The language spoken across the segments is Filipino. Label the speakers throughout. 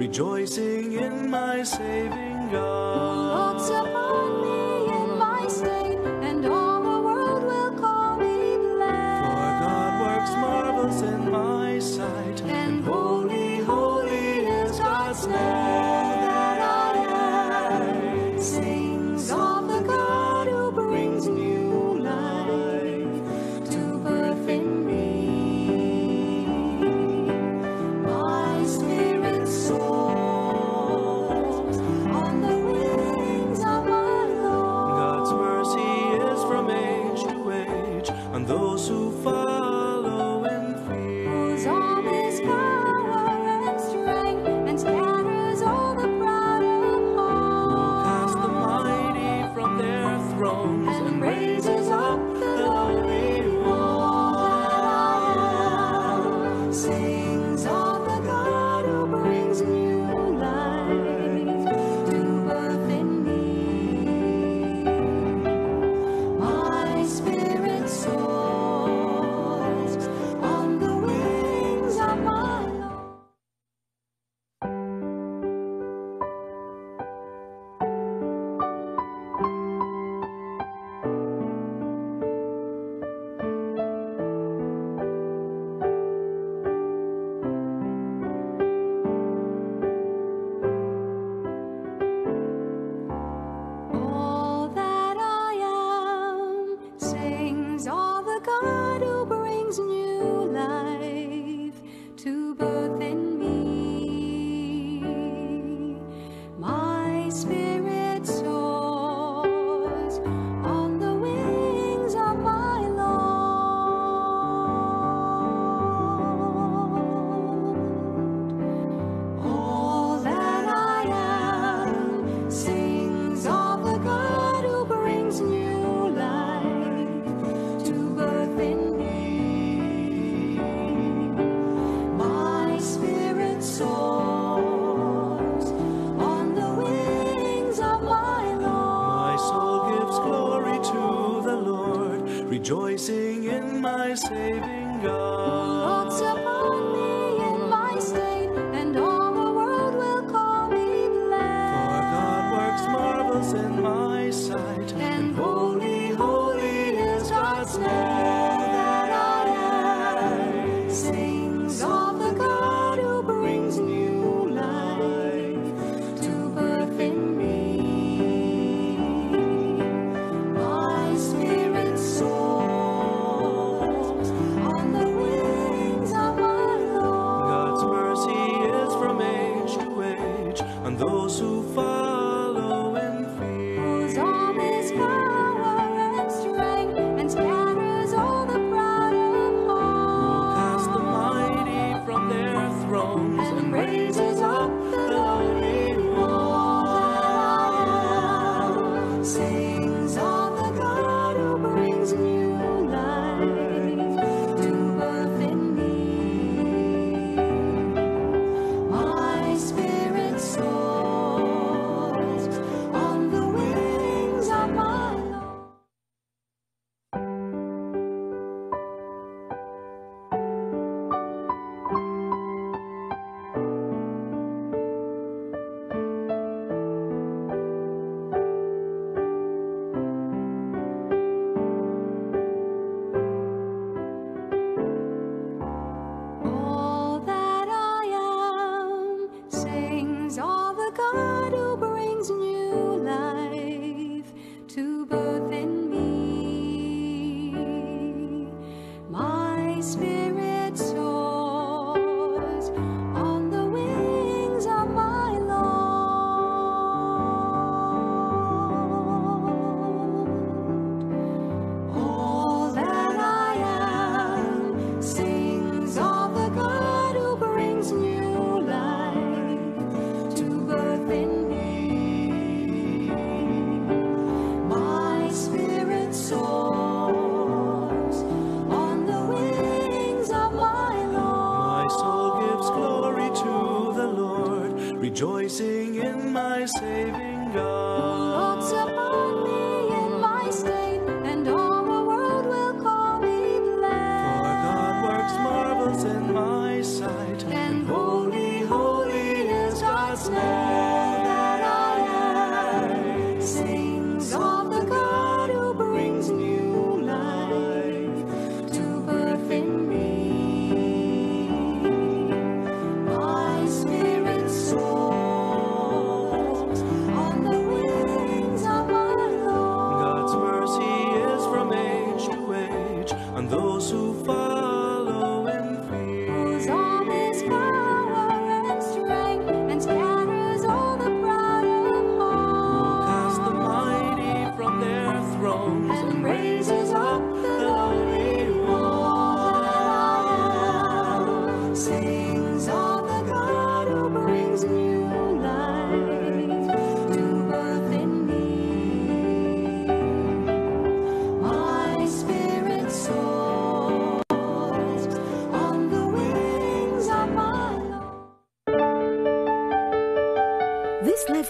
Speaker 1: rejoicing in my saving God.
Speaker 2: Who looks upon me in my state, and all the world will call me blessed.
Speaker 1: For God works marvels in my sight,
Speaker 2: And holy, holy is God's name. That I am sings of the God who brings new life to birth in me. My spirit soars on the wings of my Lord.
Speaker 1: God's mercy is from age to age on those who follow in fear.
Speaker 2: Whose arm is power and strength, and scatters all the proud of heart.
Speaker 1: Cast the mighty from their thrones and raises up the lowly one.
Speaker 2: Sings of the God who brings new life to birth in me. My spirit soars on the wings of my Lord. All that I am sings of the God who brings new life to birth in me. My spirit soars on the wings of my Lord. All that I am sings of the God who brings new life to birth in me. My spirit soars on the wings of my
Speaker 1: My
Speaker 2: Lord.
Speaker 1: soul gives glory to the Lord, rejoicing in my saving God.
Speaker 2: Looks upon me in my state, and all the world will call me blessed.
Speaker 1: For God works marvels in my sight,
Speaker 2: And holy, holy is God's name. That I am sings of the God who brings new life to birth in me. My spirit soars on the wings of my Lord.
Speaker 1: God's mercy is from age to age on those who follow in fear.
Speaker 2: Whose arm is power and strength, and scatters all the proud of heart.
Speaker 1: Cast the mighty from their thrones and raises up the lowly one.
Speaker 2: Sings of the God who brings new life to birth in me. My spirit soars on the wings of my Lord. All that I am sings of the God who brings new life to birth in me. My spirit soars on the wings of my Lord. All that I am sings of the God who brings new life to birth in me. My spirit soars on the wings of my
Speaker 1: My
Speaker 2: Lord.
Speaker 1: soul gives glory to the Lord, rejoicing in my saving God.
Speaker 2: Looks upon me in my state, and all the world will call me blessed.
Speaker 1: For God works marvels in my sight,
Speaker 2: And holy, holy is God.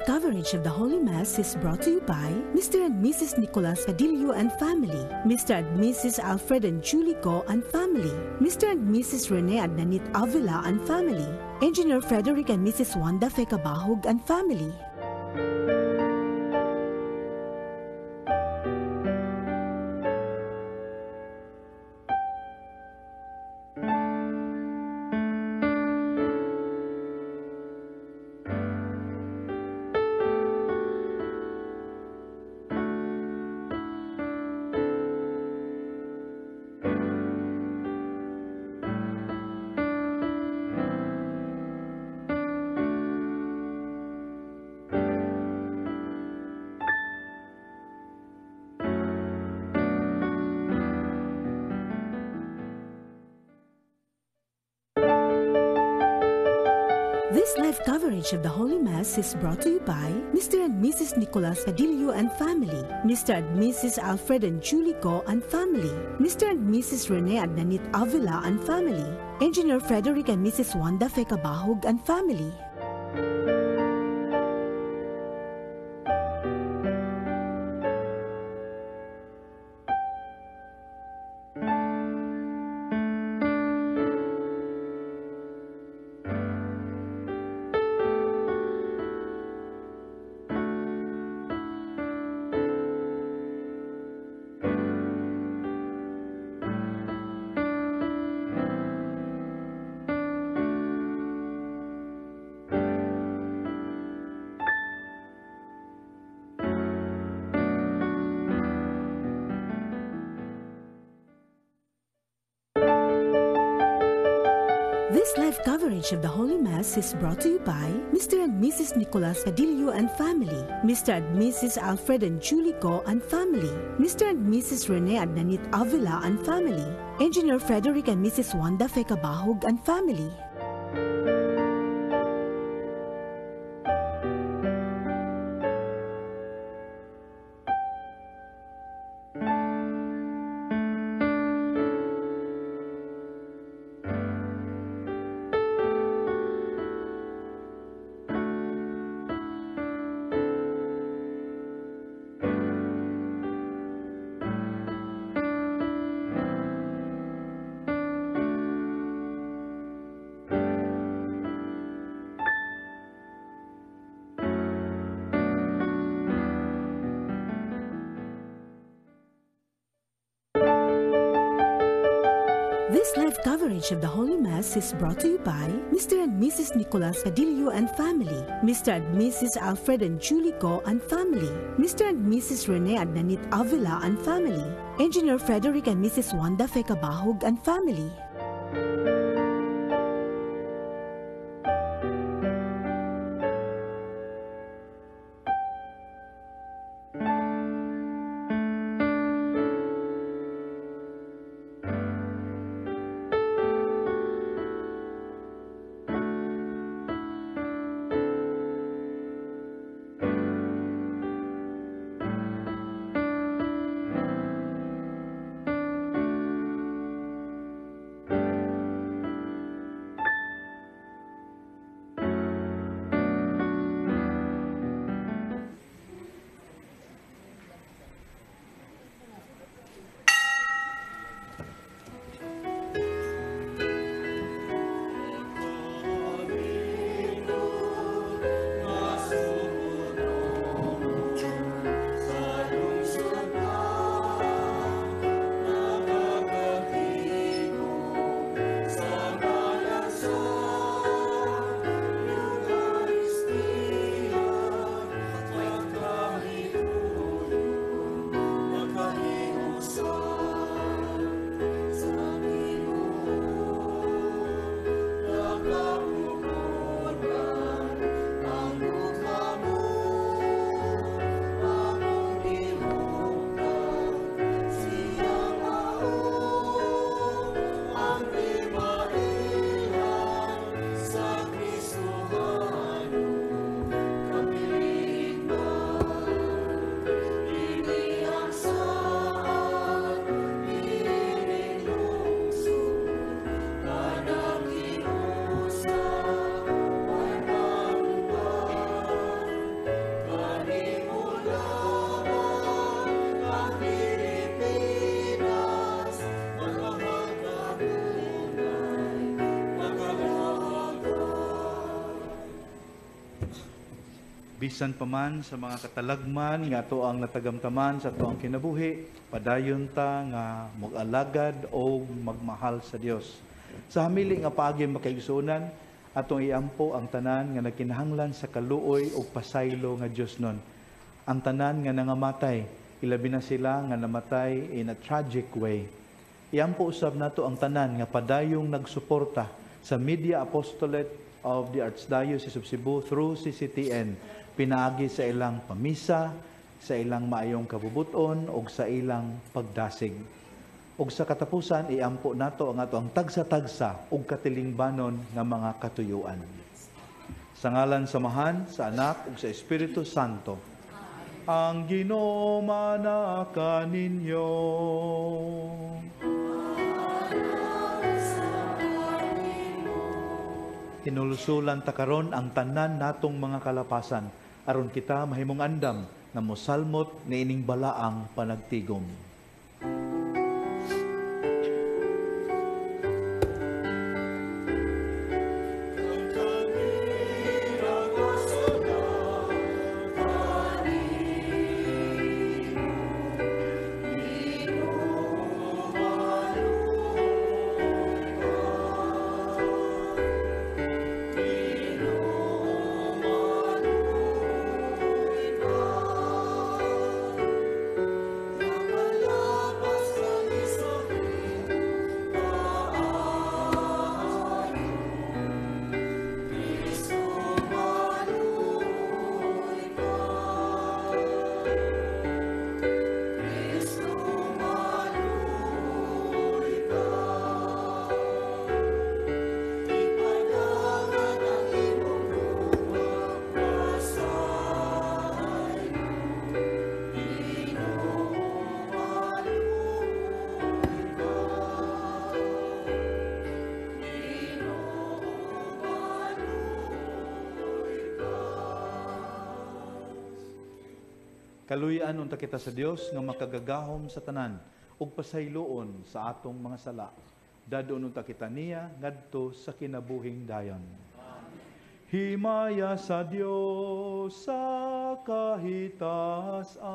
Speaker 3: coverage of the Holy Mass is brought to you by Mr. and Mrs. Nicolas Padillo and family, Mr. and Mrs. Alfred and Julie Go and family, Mr. and Mrs. Rene and Nanit Avila and family, Engineer Frederick and Mrs. Wanda Fekabahog and family. This live coverage of the Holy Mass is brought to you by Mr. and Mrs. Nicolas Padillo and family, Mr. and Mrs. Alfred and Julie Go and family, Mr. and Mrs. Rene and Nanit Avila and family, Engineer Frederick and Mrs. Wanda Fekabahog and family. This live coverage of the Holy Mass is brought to you by Mr. and Mrs. Nicolas Padillo and family, Mr. and Mrs. Alfred and Julie Go and family, Mr. and Mrs. Rene and Nanit Avila and family, Engineer Frederick and Mrs. Wanda Fekabahog and family. This live coverage of the Holy Mass is brought to you by Mr. and Mrs. Nicolas Padillo and family, Mr. and Mrs. Alfred and Julie Go and family, Mr. and Mrs. Rene and Nanit Avila and family, Engineer Frederick and Mrs. Wanda Fekabahog and family.
Speaker 4: Bisan pa man sa mga katalagman nga ato ang natagamtaman sa ato ang kinabuhi, padayon ta nga mag-alagad o magmahal sa Dios. Sa hamili nga paagi makaigsunan, atong iampo ang tanan nga nagkinahanglan sa kaluoy o pasaylo nga Dios nun. Ang tanan nga nangamatay, ilabi na sila nga namatay in a tragic way. Iampo usab nato ang tanan nga padayong nagsuporta sa Media Apostolate of the Archdiocese of Cebu through CCTN, pinaagi sa ilang pamisa, sa ilang maayong kabubuton, o sa ilang pagdasig. O sa katapusan, iampo nato ang ato ang tagsa-tagsa o katilingbanon ng mga katuyuan. Sa ngalan samahan, sa Anak, ug sa Espiritu Santo, ang Ginoo manaka ninyo. Hinulusulan ta karon ang tanan natong mga kalapasan, aron kita mahimong andam na mosalmot niining balaang panagtigom. Kaluyan unta kita sa Dios nga makagagahom sa tanan ug pasayloon sa atong mga sala. Dadon unta kita niya ngadto sa kinabuhing dayon. Himaya sa Dios sa kahitasan.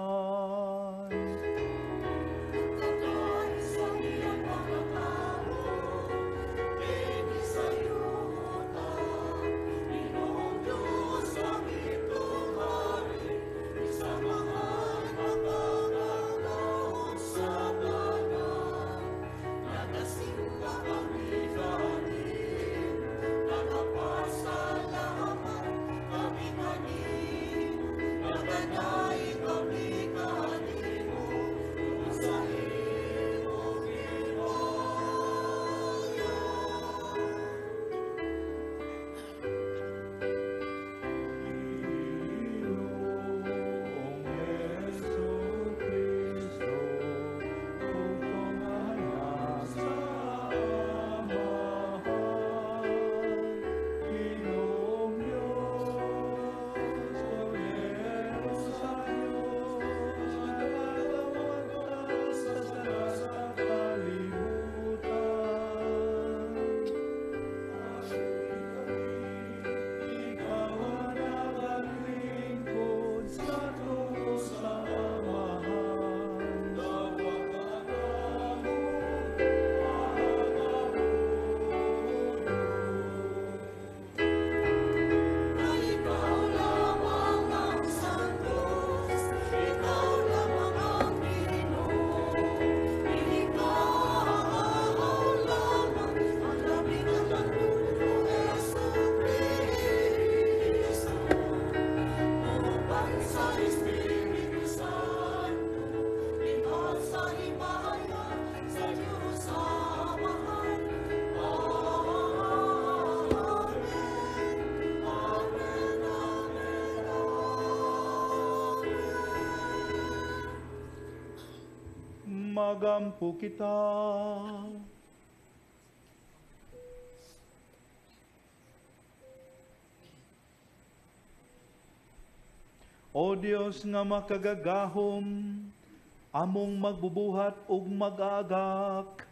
Speaker 4: Magampo kita. O Dios nga makagagahom, among magbubuhat ug mag-agak,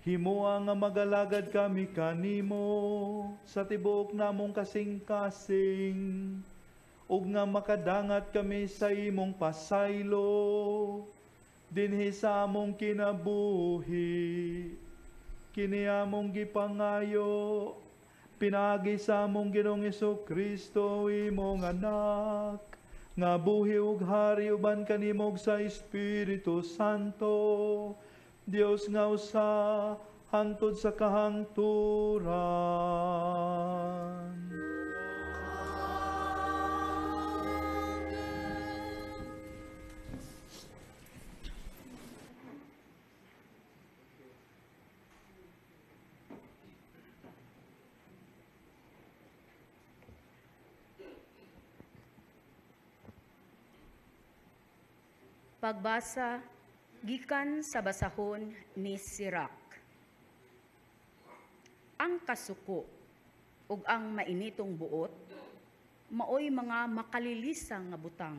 Speaker 4: himoa nga magalagad kami kanimo sa tibuok namong kasing-kasing. ug nga makadangat kami sa imong pasaylo, dinhi sa among kinabuhi. Kini among gipangayo, pinagi sa among Ginoong Kristo imong anak, nga buhi ug hari uban kanimog sa Espiritu Santo, Dios nga usa hangtod sa kahangturan.
Speaker 5: Pagbasa gikan sa basahon ni Sirach. Ang kasuko ug ang mainitong buot maoy mga makalilisang nga butang,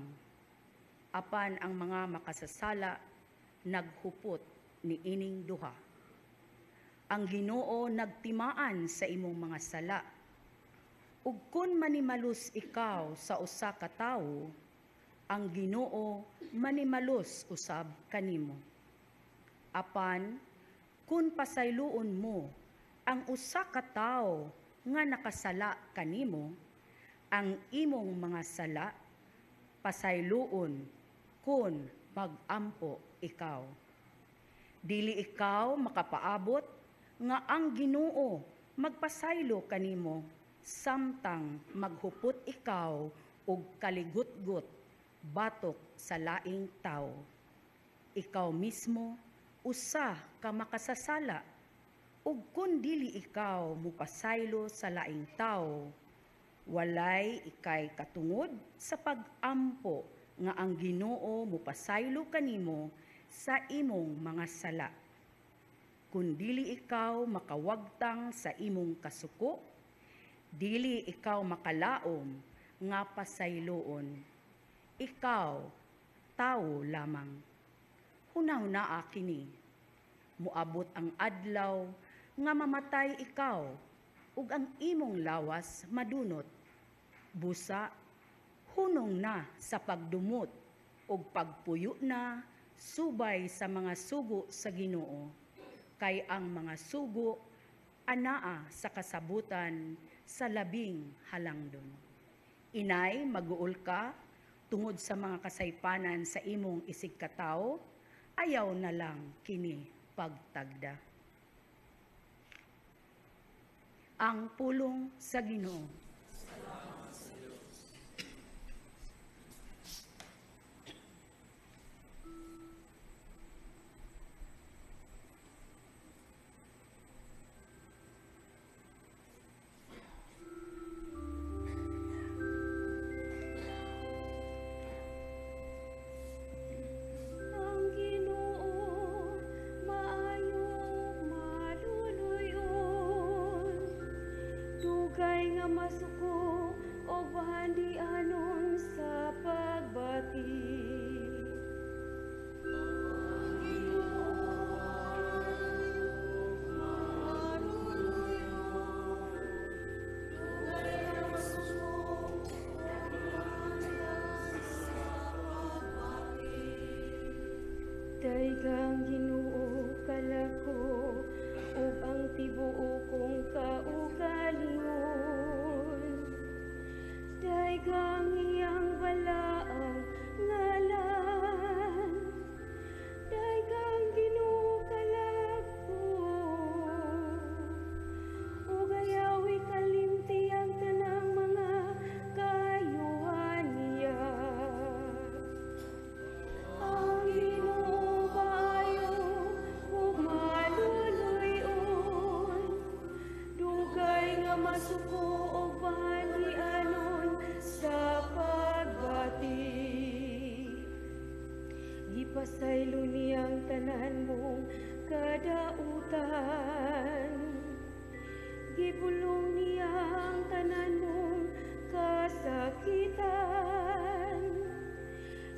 Speaker 5: apan ang mga makasasala naghupot ni ining duha. Ang Ginoo nagtimaan sa imong mga sala, ug kun manimalus ikaw sa usa ka tawo, ang Ginoo manimalus usab kanimo. Apan kun pasayloon mo ang usa ka tawo nga nakasala kanimo, ang imong mga sala pasayloon kun magampo ikaw. Dili ikaw makapaabot nga ang Ginoo magpasaylo kanimo samtang maghupot ikaw og kaligutgot batok sa laing tao. Ikaw mismo usa ka makasasala, ug kun dili ikaw mupasaylo sa laing tao, walay ikay katungod sa pag-ampo nga ang Ginoo mupasaylo kanimo sa imong mga sala. Kun dili ikaw makawagtang sa imong kasuko, dili ikaw makalaom nga pasayloon. Ikaw, tao lamang. Hunaw-naa kini, muabot ang adlaw nga mamatay ikaw, ug ang imong lawas madunot. Busa, hunong na sa pagdumot, ug pagpuyo na subay sa mga sugo sa Ginoo. Kay ang mga sugo, anaa sa kasabutan sa labing halangdon. Inay, maguol ka, tungod sa mga kasaypanan sa imong isig katawo, ayaw na lang kini pagtagda. Ang pulong sa Ginoo.
Speaker 2: Masuko o bahandianon sa pagbati. Daigang Ginoo kalako ug ang tibuok kong kaugalingon. Daigang iyang balaang ngalan. Daigang Ginoo kalako ug ayawi kalimti ang tanang mga kayuhan niya. Ang Ginoo maayo ug maluluyon, dugay nga masuko ug bahandianon sa pagbati. Gipasaylo niyang tanan mong kadautan, gibulong niyang tanan mong kasakitan.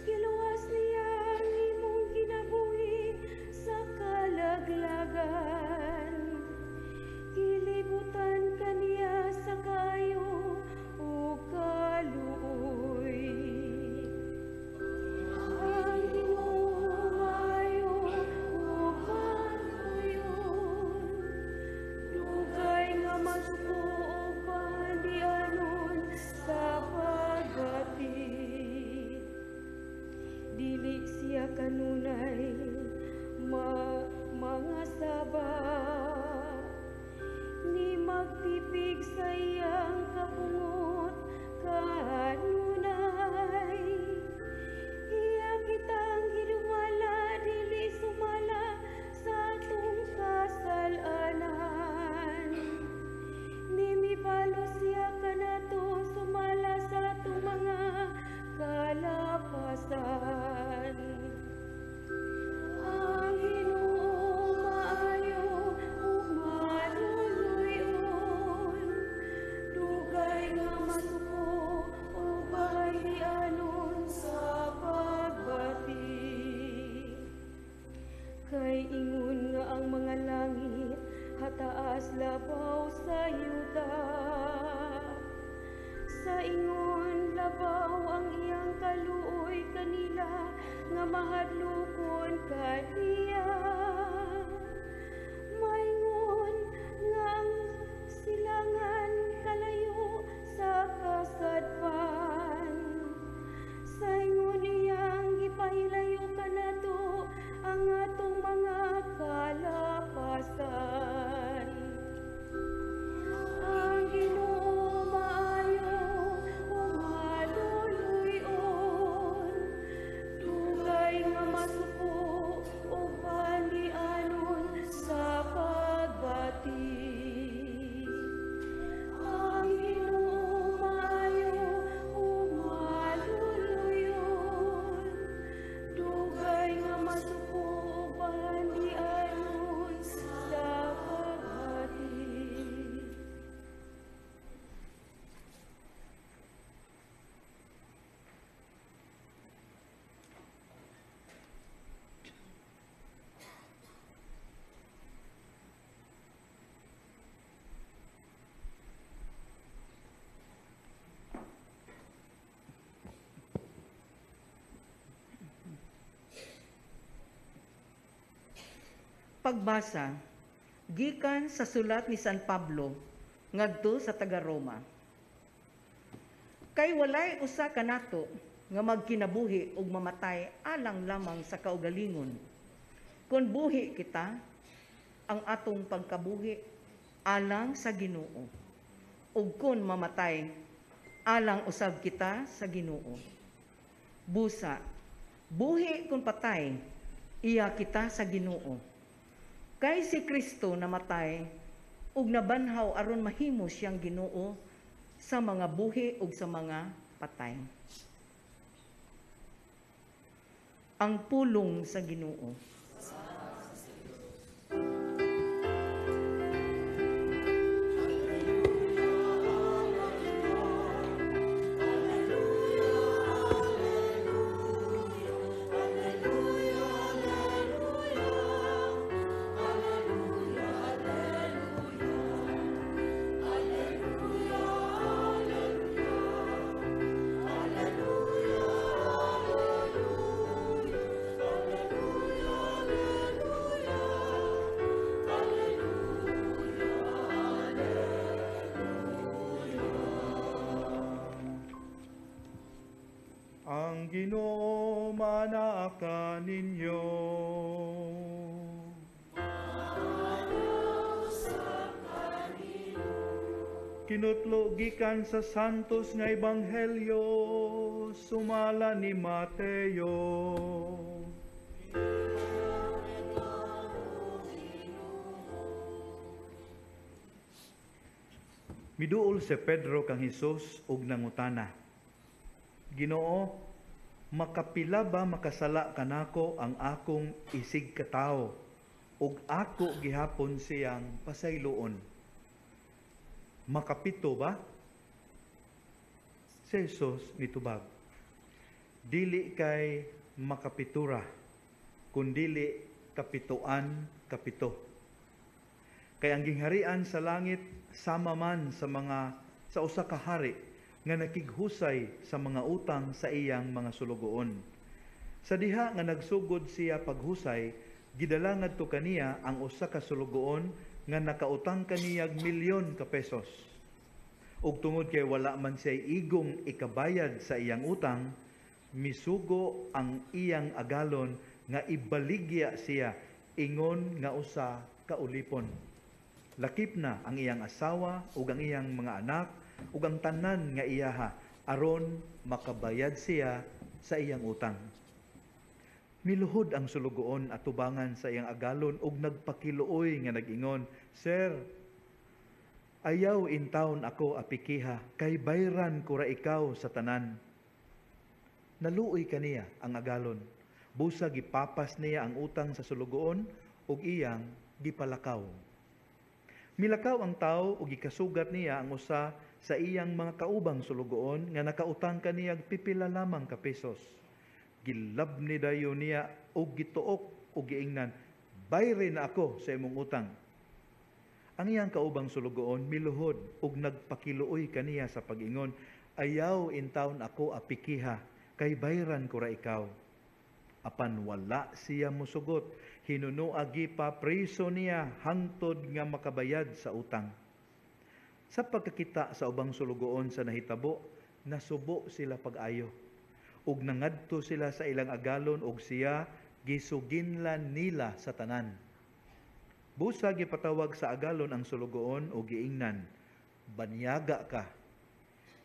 Speaker 2: Giluwas niya ang imong kinabuhi sa kalaglagan. Gilibutan kaniya sa kayo o kaluoy. nga mahadlokon kaniya. Maingon nga ang silangan kalayo sa kasadpan. Saingon iyang ipahilayo kanato ang atong mga kalapasan. Ang Ginoo maayo ug maluluyon, dugay nga masuko ug pandianon sa pagbati. Ang Ginoo maayo ug maluluyon, dugay nga masuko ug pandianon sa pagbati.
Speaker 6: Pagbasa gikan sa sulat ni San Pablo ngadto sa taga-Roma. Kay walay usa kanato nga magkinabuhi ug mamatay alang lamang sa kaugalingon. Kun buhi kita, ang atong pagkabuhi alang sa Ginoo. Ug kun mamatay, alang usab kita sa Ginoo. Busa, buhi kun patay, iya kita sa Ginoo. Kay si Kristo namatay ug nabanhaw aron mahimo siyang Ginoo sa mga buhi ug sa mga patay. Ang pulong sa Ginoo.
Speaker 4: Ang Ginoo manaka ninyo. Kinutlo gikan sa santos nga ebanghelyo sumala ni Mateo. Miduol si Pedro kang Hesus ug nangutana, Ginoo, makapila ba makasala kanako ang akong isig katao ug ako gihapon siyang pasayloon? Makapito ba? Si Jesus nitubag, dili kay makapitura, kundili kapituan kapito. Kay ang gingharian sa langit sama man sa usa ka hari nga nakighusay sa mga utang sa iyang mga sulugoon. Sa diha nga nagsugod siya paghusay, gidala ngadto kaniya ang usa ka sulugoon nga nakautang kaniyag milyon ka pesos. Ug tungod kay wala man siya igong ikabayad sa iyang utang, misugo ang iyang agalon nga ibaligya siya ingon nga usa ka ulipon. Lakip na ang iyang asawa ug ang iyang mga anak ug ang tanan nga iyaha aron makabayad siya sa iyang utang. Miluhod ang sulugoon at tubangan sa iyang agalon ug nagpakiluoy nga nag-ingon, Sir, ayaw in town ako apikiha, kay bayran ko ra ikaw sa tanan. Naluoy kaniya ang agalon. Busa gipapas niya ang utang sa sulugoon ug iyang gipalakaw. Milakaw ang tao ug gikasugat niya ang usa sa iyang mga kaubang sulugoon nga nakautang kaniyag pipila lamang ka pesos. Gilabni dayon niya ug gituok ug giingnan, bayre na ako sa imong utang. Ang iyang kaubang sulugoon miluhod ug nagpakiluoy kaniya sa pag-ingon, ayaw in town ako apikiha, kay bayran ko ra ikaw. apan wala siya musugot. Hinunuagi pa priso niya hangtod nga makabayad sa utang. Sa pagkakita sa ubang sulugoon sa nahitabo, nasubo sila pag-ayo. Ug nangadto sila sa ilang agalon ug siya gisuginlan nila sa tanan. Busa gipatawag sa agalon ang sulugoon ug giingnan, "Banyaga ka.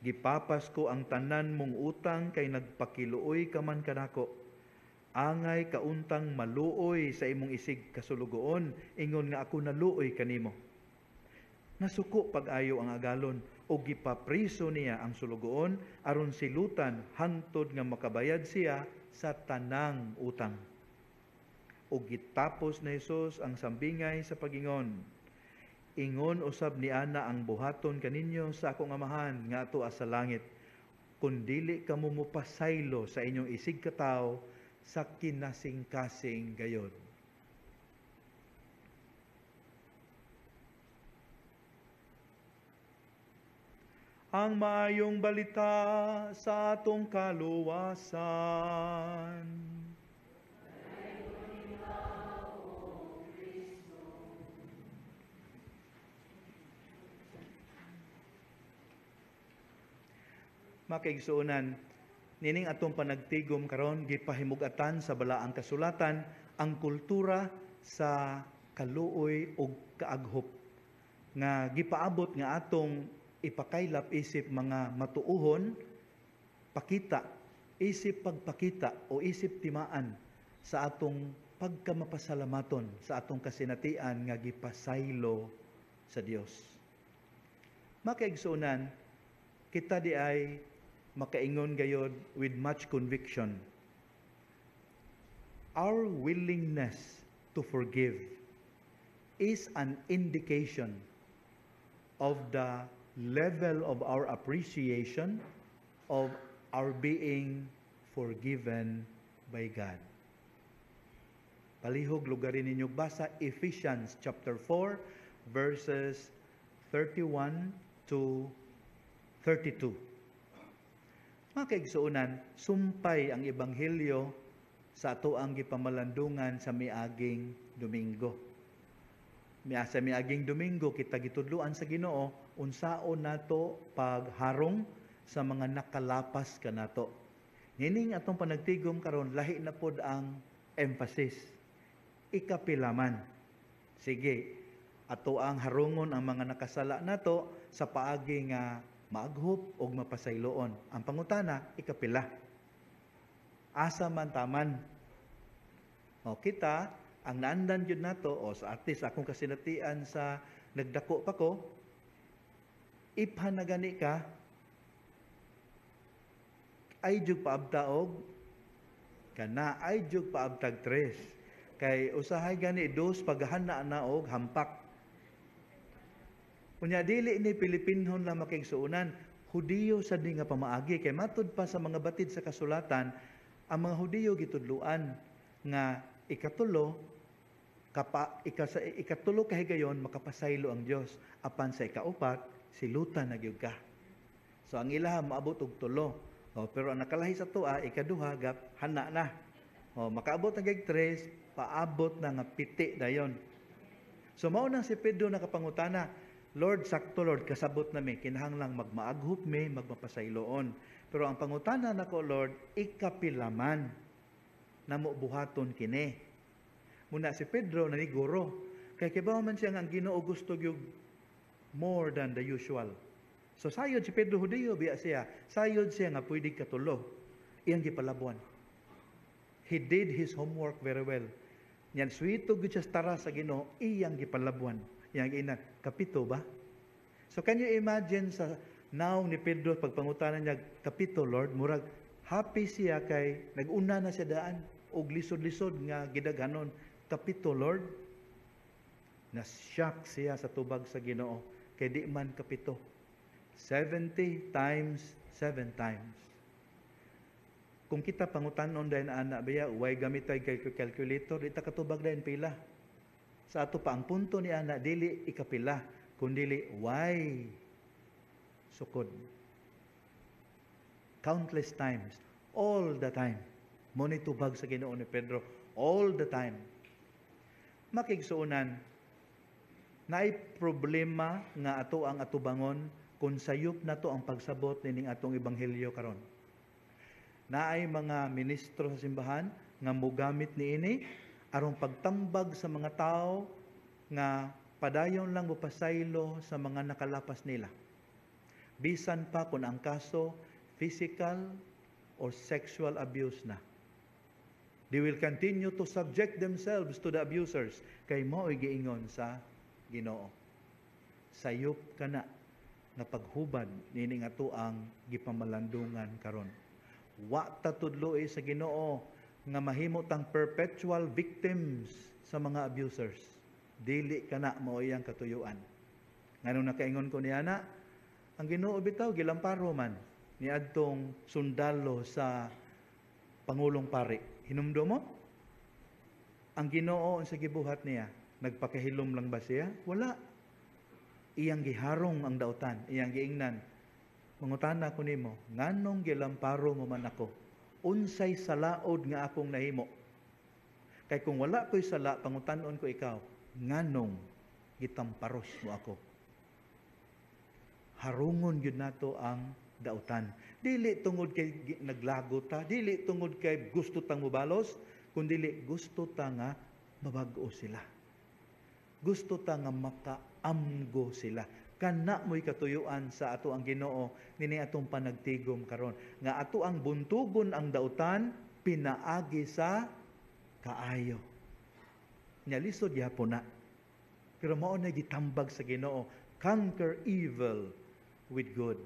Speaker 4: Gipapas ko ang tanan mong utang kay nagpakiluoy ka man kanako. Angay kauntang maluoy sa imong isig kasulugoon, ingon nga ako naluoy kanimo." Nasuko pag-ayo ang agalon o gipapriso niya ang sulugoon aron silutan hangtod nga makabayad siya sa tanang utang. O gitapos na Hesus ang sambingay sa pagingon, "Ingon usab ni ana ang buhaton kaninyo sa akong amahan nga ato sa langit, kun dili kamo mopasaylo sa inyong isig katawo sa kinasing-kasing gayod." Ang maayong balita sa atong kaluwasan. Makaigsuonan, nining atong panagtigom karon gipahimugatan sa balaang kasulatan ang kultura sa kaluoy ug kaaghop nga gipaabot nga atong ipakaylap isip mga matuuhon, pakita, isip pagpakita o isip timaan sa atong pagkamapasalamaton sa atong kasinatian nga gipasaylo sa Dios. Makaigsuonan, kita di ay makaingon gayod with much conviction. Our willingness to forgive is an indication of the level of our appreciation of our being forgiven by God. Palihog lugarin ninyo basa Ephesians chapter 4 verses 31 to 32. Mga kaigsuonan, sumpay ang ebanghelyo sa ato ang gipamalandungan sa miaging Domingo. Sa miaging Domingo kita gitudluan sa Ginoo unsaon nato pagharong sa mga nakalapas kanato. Nining atong panagtigom karon lahi na pod ang emphasis. Ikapilaman. Sige, ato ang harungon ang mga nakasala nato sa paagi nga maaghop o mapasayloon. Ang pangutana, ikapila. Asa man taman. O kita, ang naandan yun nato, o sa atis akong kasinatian sa nagdako pa ko, iphan na gani ka, ay jug paabtaog, kana ay jug paabtag 3. Kay usahay gani 2 paghana na og hampak. Unya dili ni Pilipinhon lang makigsuunan, Hudiyo sa di nga pamaagi kay matud pa sa mga batid sa kasulatan, ang mga Hudiyo gitudluan nga ikatulo kahigayon makapasaylo ang Dios, apan sa ikaupat silutan na gyud ka. So ang ilaha maabot og 3. Pero ang nakalahi sa tuwa ikaduha gap hana na. Makaabot ang 3, paabot na nga piti dayon. So mao nang si Pedro nakapangutana, Lord, sakto Lord, kasabot nami, kinahanglang magmaaghop mi, magmapasayloon. Pero ang pangutana nako Lord, ikapilaman namo buhaton kini. Muna si Pedro naniguro, kay kibaw man siya nga ang Ginoo gusto gyud more than the usual. So sayod si Pedro Hudiyo biya siya, sayod siya nga pwede katulo. Iyang gipalabuan. He did his homework very well. Yan suwito gyud siya tara sa Ginoo, iyang gipalabuan. Yang ina, kapito ba? So can you imagine sa now ni Pedro pagpangutanan niya, kapito Lord, murag happy siya kay naguna na siya daan og lisod-lisod nga gidaghanon, kapito Lord. Na-shock siya sa tubag sa Ginoo kay di man kapito. 70 times 7 times. Kung kita pangutanon dayon ana biya, way gamitay kay calculator, di ta katubag dayon pila. Sa ato pa ang punto ni ana dili ikapila kundi why sukod. Countless times, all the time. Mo ni tubag sa Ginoo ni Pedro all the time. Makigsuunan, naay problema nga ato ang atubangon kung sayop na to ang pagsabot nining atong ebanghelyo karon. Naay mga ministro sa simbahan nga mogamit niini aron pagtambag sa mga tao nga padayon lang mopasaylo sa mga nakalapas nila. Bisan pa kung ang kaso physical or sexual abuse na. They will continue to subject themselves to the abusers. Kay mo'y giingon sa Ginoo. Sayop ka na nga paghubad nining ato ang gipamalandungan karon. Wa ta tudloy sa Ginoo nga mahimo tang perpetual victims sa mga abusers. Dili kana mao iyang katuyuan. Nganong nakaingon ko niya na, ang Ginoo bitaw gilamparo man ni adtong sundalo sa Pangulong Pari. Hinumdo mo? Ang Ginoo sa gibuhat niya, nagpakahilom lang ba siya? Wala. Iyang giharong ang dautan, iyang giingnan. Mangutana ko nimo, nganong gilamparo mo man ako? Unsay salaod nga akong nahimo? Kay kung wala ko'y sala, pangutanon ko ikaw, nganong gitamparos mo ako? Harungon yun nato ang dautan. Dili tungod kay naglago ta, dili tungod kay gusto tang mubalos, kundi gusto ta nga mabag-o sila. Gusto ta nga makaamgo sila. Kana mo'y katuyuan sa ato ang Ginoo nini atong panagtigom karon nga ato ang buntugon ang dautan pinaagi sa kaayo. Nya lisod gyapon na. Pero mao na gitambag sa Ginoo, conquer evil with good.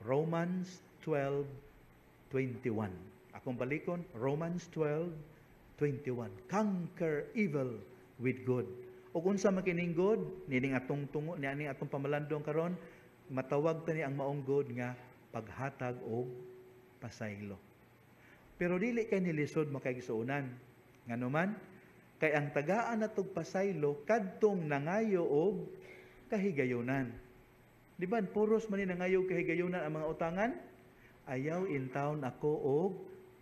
Speaker 4: Romans 12:21. Akong balikon, Romans 12:21. Conquer evil with good. O kung sa makining good, nining atong tungo, nining atong pamalandong karon, matawag ta ni ang maong good nga paghatag o pasaylo. Pero dili kay nilisod makaigsuunan. Nganuman, kay ang tagaan natog pasaylo kadtong nangayo og kahigayunan. Di ba, puros man ni nangayo kahigayunan ang mga utangan? Ayaw in town ako og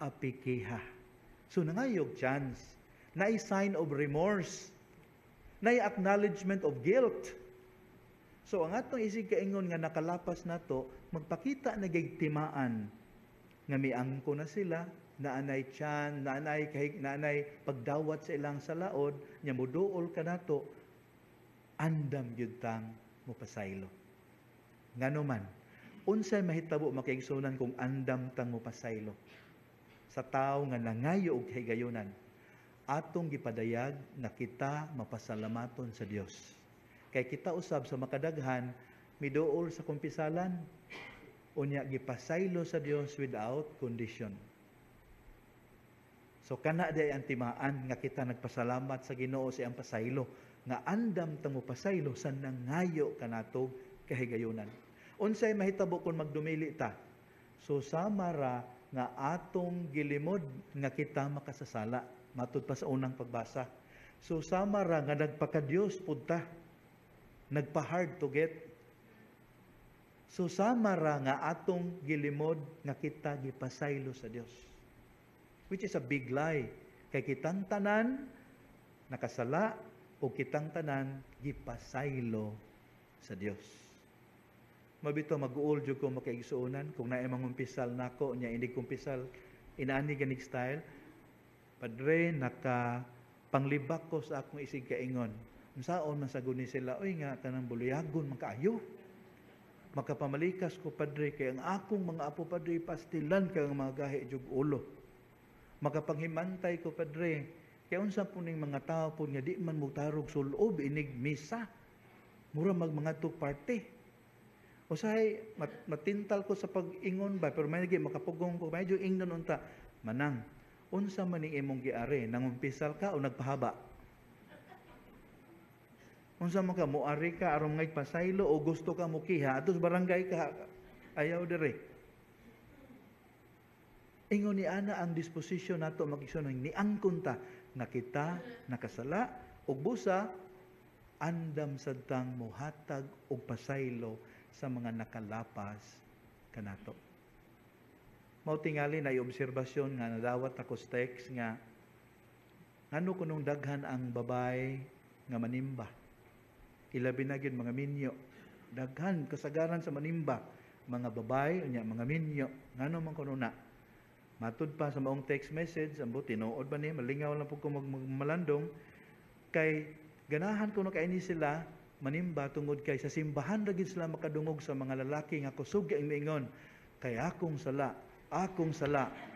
Speaker 4: apikiha. So nangayog chance. Na sign of remorse. Na acknowledgement of guilt. So ang atong isig kaingon nga nakalapas nato, magpakita na gigtimaan nga miangko na sila, naanay tiyan, naanay pagdawat sa ilang salaod, nya muduol ka nato, andam gyud tang mopasaylo. Ngano man, unsay mahitabo makaigsunan kung andam tang mopasaylo sa tao nga nangayo og kahigayunan, atong gipadayag na kita mapasalamaton sa Dios. Kay kita usab sa makadaghan miduol sa kumpisalan, unya gipasaylo sa Dios without condition. So kana day ang timaan nga kita nagpasalamat sa Ginoo sa iyang pasaylo nga andam tang mopasaylo sa nangayo kanatog kahigayunan. Unsay mahitabo kung magdumili ta? So samara nga atong gilimod nga kita makasasala matud pa sa unang pagbasa. So samara nga nagpaka-Dios pud ta. Nagpa-hard to get. So samara nga atong gilimod nga kita gipasaylo sa Dios. Which is a big lie. Kay kitang tanan nakasala o kitang tanan gipasaylo sa Dios. Mabito mag-uol jud ko makaigsuonan kung naay mangumpisal nako nya hindi kumpisal inaani ganig style. Padre, naka panglibak ko sa akong isig kaingon. Unsaon man sagud ni sila, oy nga kanang buluyagon man kaayo. Makapamalikas ko, Padre, kay ang akong mga apo, Padre, pastilan kay ang mga gahi jug ulo. Makapanghimantay ko, Padre, kay unsa po ning mga tao po nga di man mutarog sulob inig misa. Mura mga tuk parte. Usahay matintal ko sa pag-ingon ba, pero may nagi makapugong ko, medyo ingnon unta. Manang, unsa man ning imong giari, nangumpisal ka o nagpahaba? Unsa man ka moari ka aron ngay pasaylo o gusto ka mukiha atos barangay ka ayaw dire. Ingon ni ana ang disposisyon nato magigsuon ni angkon ta nga kita nakasala ug busa andam sadtang mohatag og pasaylo sa mga nakalapas kanato. Mao tingali na obserbasyon nga nadawat ako sa text nga ngano kunong daghan ang babay nga manimba. Ilabi na gyud mga minyo. Daghan kasagaran sa manimba mga babay unya mga minyo. Ngano man kuno na. Matud pa sa maong text message ambo tinuod ba ni malingaw lang pud ko malandong kay ganahan kuno kay ni sila manimba tungod kay sa simbahan ra gid sila makadungog sa mga lalaki nga kusog ang miingon kay akong sala,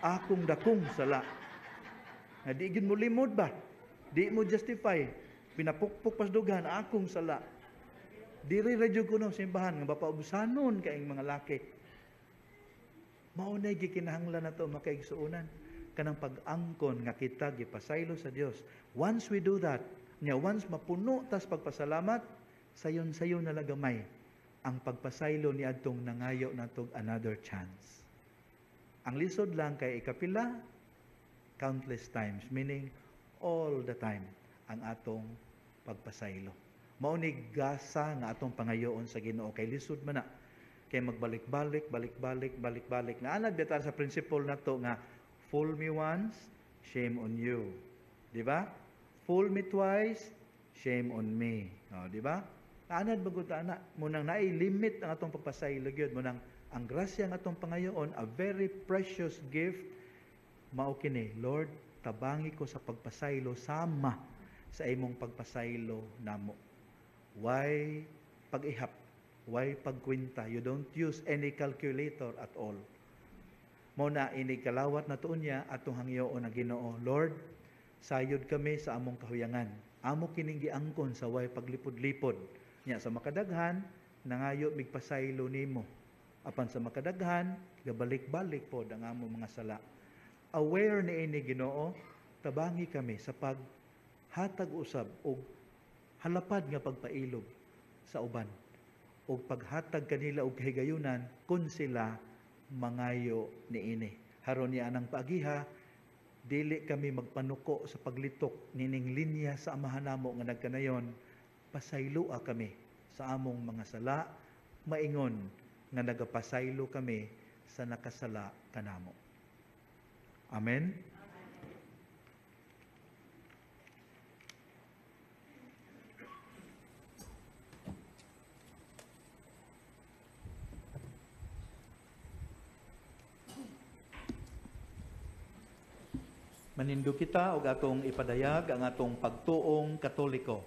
Speaker 4: akong dakong sala. Na di gid mo limod ba? Di mo justify. Pinapukpok pas dugan akong sala. Diri ra jud kuno simbahan nga bapaubusanon kay ang mga laki. Mao nay gikinahanglan nato makaigsuonan kanang pag-angkon nga kita gipasaylo sa Dios. Once we do that, once mapuno tas pagpasalamat, sayon-sayon na lagamay ang pagpasaylo ni adtong nangayo natog another chance. Ang lisod lang kay ikapila, countless times, meaning all the time, ang atong pagpasaylo. Mao ni gasa nga atong pangayoon sa Ginoo kay lisod man na kay magbalik-balik, balik-balik. Nga anad bitar sa principle nato nga fool me once, shame on you. Di ba? Fool me twice, shame on me. O, di ba? Anad bagud ana munang naay-limit ang atong pagpasaylo gyud munang ang grasya ng atong pangayoon, a very precious gift, mao kini, Lord, tabangi ko sa pagpasaylo sama sa imong pagpasaylo namo. Why pag-ihap? Why pagkwinta? You don't use any calculator at all. Mao na ini kalawat na tuon niya atong hangyoon na Ginoo, Lord, sayod kami sa among kahuyangan. Amo kining giangkon sa way paglipod-lipod. Nya sa makadaghan nangayo migpasaylo nimo. Apan sa makadaghan gabalik-balik pod ang among mga sala. Aware ni ini Ginoo, tabangi kami sa paghatag usab og halapad nga pagpailog sa uban og paghatag kanila og kahigayunan kun sila mangayo niini. Haron niya anang paagiha, dili kami magpanuko sa paglitok nining linya sa amahan namo nga nagkanayon, pasayloa kami sa among mga sala, maingon nga nagapasaylo kami sa nakasala kanamo. Amen. Manindo kita og atong ipadayag ang atong pagtuong Katoliko.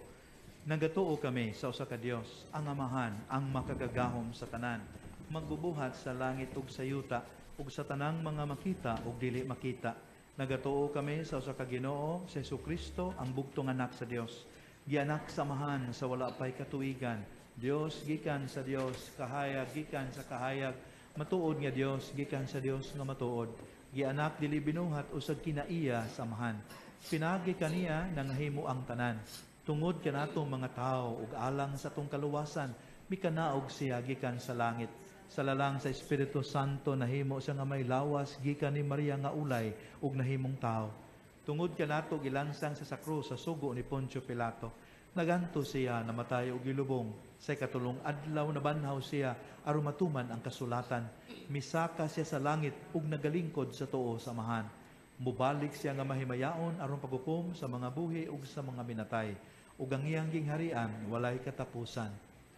Speaker 4: Nagatuo kami sa usa ka Dios, ang Amahan, ang makagagahom sa tanan, magbubuhat sa langit ug sa yuta, ug sa tanang mga makita ug dili makita. Nagatuo kami sa usa ka Ginoo, si Jesucristo, ang bugtong anak sa Dios. Gianak sa Amahan sa wala pay katuigan. Dios gikan sa Dios, kahayag gikan sa kahayag, matuod nga Dios gikan sa Dios nga matuod. Gianak dili binuhat usag kinaiya sa Amahan. Pinagi kaniya nangahimo ang tanan. Tungod kanatong mga tao ug alang sa atong kaluwasan, mikanaog siya gikan sa langit. Sa lalang sa Espiritu Santo nahimo siya nga may lawas gikan ni Maria nga ulay ug nahimong tao. Tungod kanato gilansang sa sakro sa sugo ni Poncio Pilato. Naganto siya namatay og gilubong. Sa katulong adlaw na banhaw siya aron matuman ang kasulatan. Misaka siya sa langit ug nagalingkod sa tuo sa Amahan. Mubalik siya nga mahimayaon aron paghukom sa mga buhi ug sa mga minatay. Ug ang iyang gingharian walay katapusan.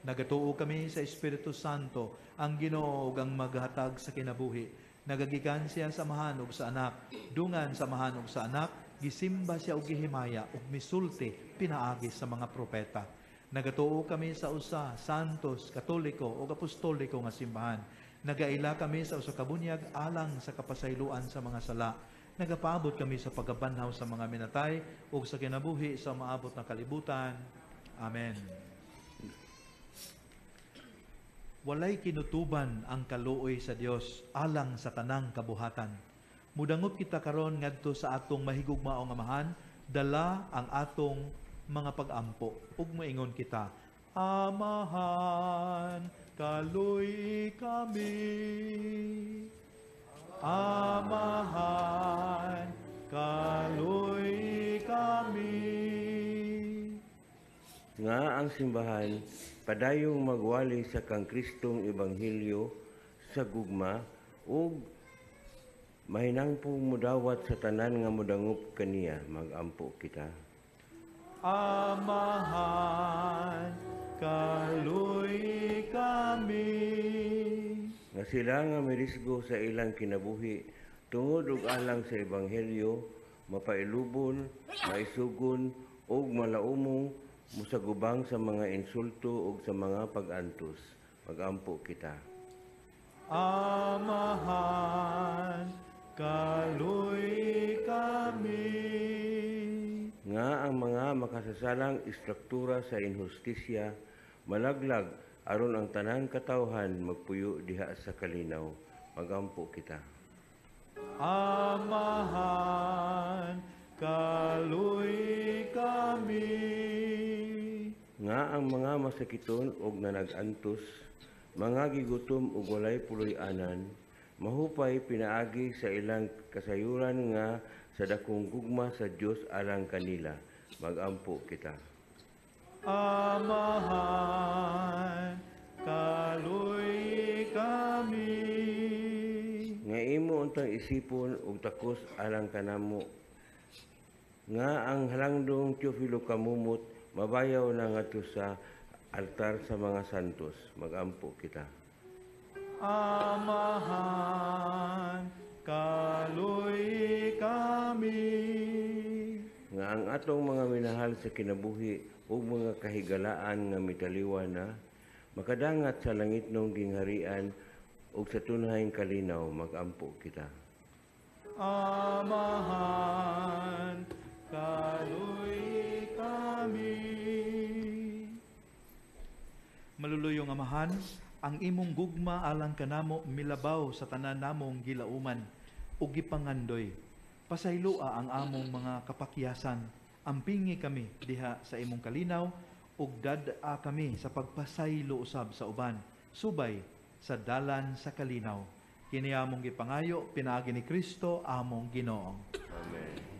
Speaker 4: Nagatuo kami sa Espiritu Santo, ang Ginoo ug ang maghatag sa kinabuhi. Nagagikan siya sa Amahan ug sa Anak. Dungan sa Amahan ug sa Anak, gisimba siya og gihimaya ug misulti pinaagi sa mga propeta. Nagatuo kami sa usa, santos, katoliko ug apostoliko nga simbahan. Nagaila kami sa usa ka bunyag alang sa kapasayloan sa mga sala. Nagapaabot kami sa pagabanhaw sa mga minatay ug sa kinabuhi sa maabot na kalibutan. Amen. Walay kinutuban ang kaluoy sa Dios alang sa tanang kabuhatan. Mudangot kita karon ngadto sa atong mahigugmaong Amahan, dala ang atong mga pag-ampo. Ug moingon kita, Amahan, kaluoy kami. Amahan, kaluoy kami.
Speaker 7: Nga ang simbahan, padayong magwali sa kang Kristong Ebanghelyo sa gugma ug Mahinangpong mudawat sa tanan nga mudangup kaniya, magampo kita.
Speaker 4: Amahan, kaluy kami.
Speaker 7: Nga sila nga mirisgo sa ilang kinabuhi, tungod ug alang sa Ebanghelyo, mapailubon, maisugon, ug malaumong, musagubang sa mga insulto ug sa mga pag-antos. Magampo kita.
Speaker 4: Amahan, kaluy kami.
Speaker 7: Nga ang mga makasasalang istruktura sa inhustisya, malaglag aron ang tanang katawhan magpuyo diha sa kalinaw. Magampo kita.
Speaker 4: Amahan, kaluy kami.
Speaker 7: Nga ang mga masakiton ug nanag-antos, mga gigutom ug walay puloy-anan, mahupay pinaagi sa ilang kasayuran nga sa dakong gugma sa Dios alang kanila. Magampo kita.
Speaker 4: Amahan, kaluy kami.
Speaker 7: Nga imo untang isipon ug takos alang kanamo. Nga ang halangdong Teofilo kamumot, mabayaw na ngadto sa altar sa mga santos. Magampo kita.
Speaker 4: Amahan, kaluy kami.
Speaker 7: Nga ang atong mga minahal sa kinabuhi ug mga kahigalaan nga mitaliwan na, makadangat sa langitnong gingharian ug sa tunayng kalinaw. Magampo kita.
Speaker 4: Amahan, kaluy kami. Maluluyong Amahan, ang imong gugma alang kanamo milabaw sa tanan namong gilauman ug gipangandoy. Pasaylua ang among mga kapakyasan. Ampingi kami diha sa imong kalinaw ug dad-a kami sa pagpasaylo usab sa uban. Subay sa dalan sa kalinaw. Kini among gipangayo pinaagi ni Kristo among Ginoo.
Speaker 7: Amen.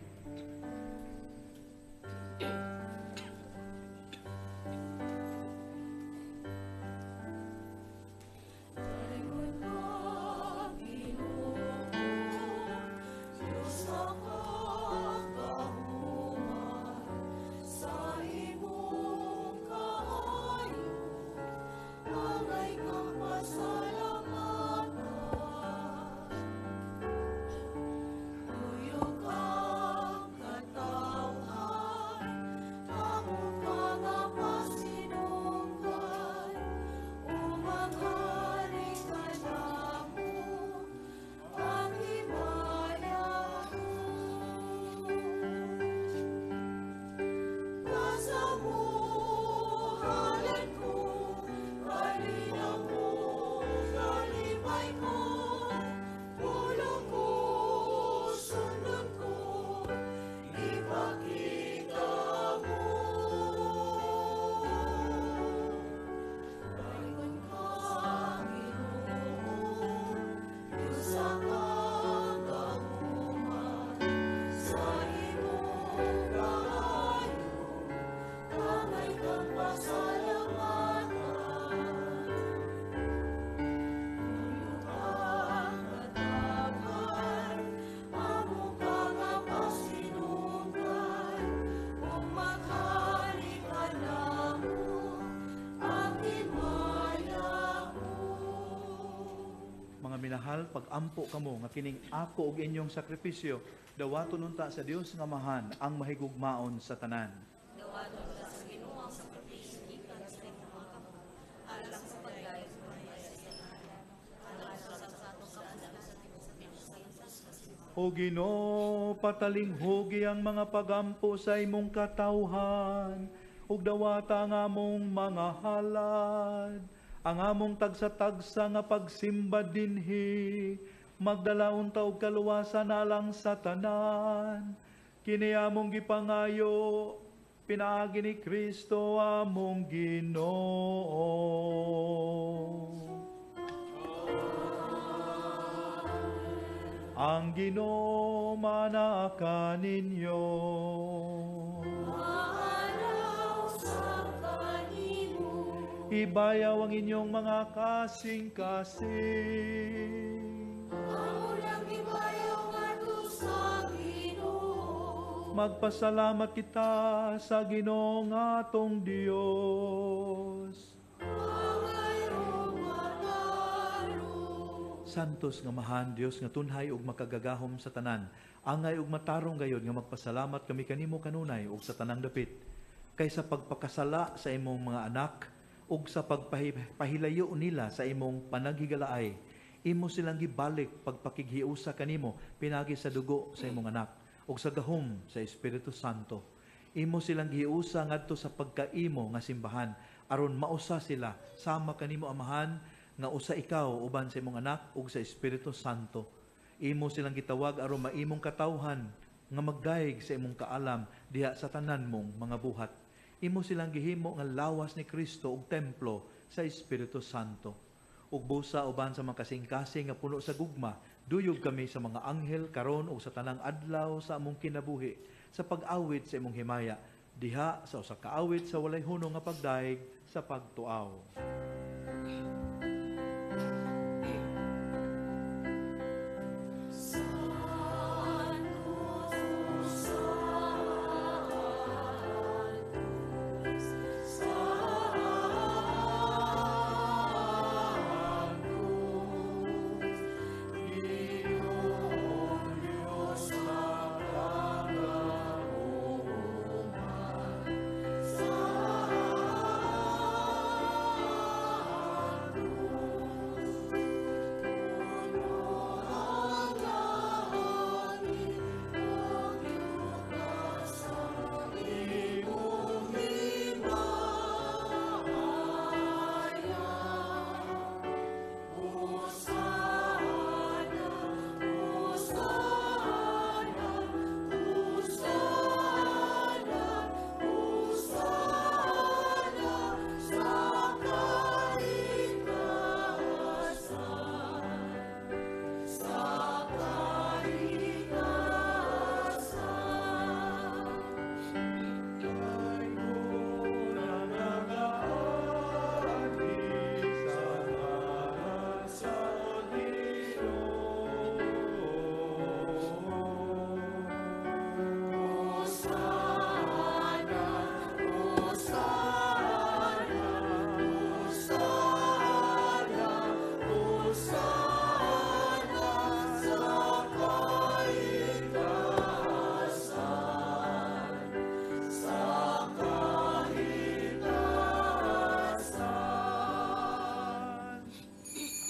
Speaker 4: Minahal, pag-ampo kamo nga kining ako og inyong sakripisyo, dawaton unta sa Dios nga Amahan ang mahigugmaon sa tanan.
Speaker 2: Dawaton sa Ginoo ang sakripisyo gikan sa mga kamo, alang sa pagdayeg
Speaker 4: O Ginoo, patalinghugi ang mga pagampo sa imong katawhan, ug dawata ang among mga halad, ang among tagsa-tagsa nga pagsimba dinhi, magdalaon ta og kaluwasan alang sa tanan. Kini among gipangayo, pinaagi ni Kristo among Ginoo. Ang Ginoo manaka ninyo. Ibayaw ang inyong mga kasing-kasing.
Speaker 2: Ang ulang ibayaw
Speaker 4: Magpasalamat kita sa Ginoong atong Dios. Santos nga mahan Dios nga tunhay ug makagagahom sa tanan. Angay ug matarong gayod nga magpasalamat kami kanimo kanunay ug sa tanang dapit. Kaysa pagpakasala sa imong mga anak ug sa pagpahilayo nila sa imong panaghigalaay, imo silang gibalik pagpakighiusa kanimo pinagi sa dugo sa imong anak ug sa gahom sa Espiritu Santo. Imo silang giusa ngadto sa pagkaimo nga simbahan aron mausa sila sama kanimo amahan nga usa ikaw uban sa imong anak ug sa Espiritu Santo. Imo silang gitawag aron maimong katawhan nga magdaig sa imong kaalam diha sa tanan mong mga buhat. Imo silang gihimo nga lawas ni Kristo ug templo sa Espiritu Santo. Ug busa uban sa mga kasing-kasing nga puno sa gugma, duyog kami sa mga anghel karon ug sa tanang adlaw sa among kinabuhi sa pag-awit sa imong himaya diha sa usa ka awit sa walay hunong nga pagdaig sa pagtuaw.